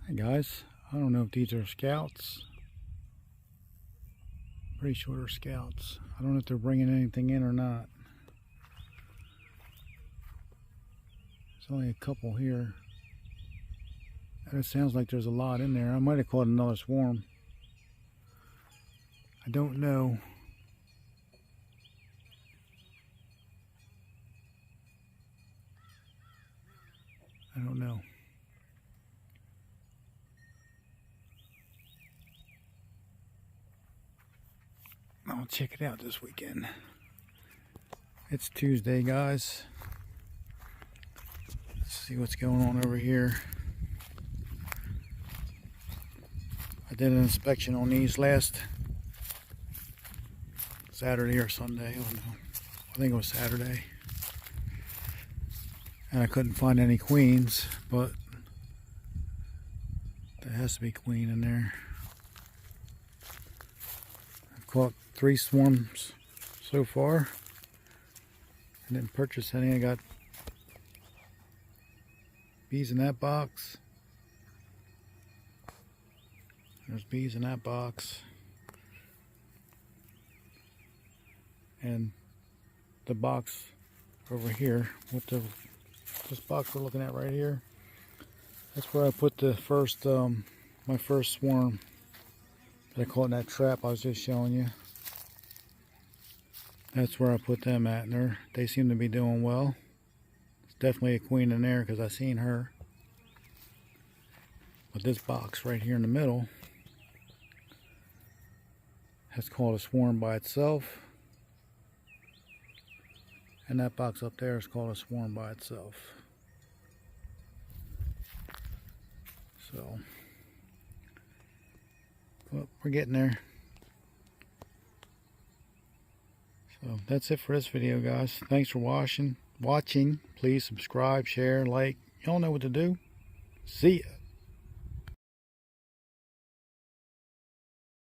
Hey guys, I don't know if these are scouts. Pretty sure they're scouts. I don't know if they're bringing anything in or not. There's only a couple here. And it sounds like there's a lot in there. I might have caught another swarm. I don't know. I don't know. I'll check it out this weekend. It's Tuesday, guys. Let's see what's going on over here. I did an inspection on these last Saturday or Sunday. I don't know. I think it was Saturday. And I couldn't find any queens, but there has to be queen in there. I've caught 3 swarms so far. I didn't purchase any. I got bees in that box. There's bees in that box. And the box over here, with this box we're looking at right here, that's where I put the first, my first swarm that I caught in that trap I was just showing you. That's where I put them at, and they seem to be doing well. It's definitely a queen in there because I seen her. But this box right here in the middle has called a swarm by itself. And that box up there is called a swarm by itself. So, well, we're getting there. So that's it for this video, guys. Thanks for watching. Please subscribe, share, like. Y'all know what to do. See ya.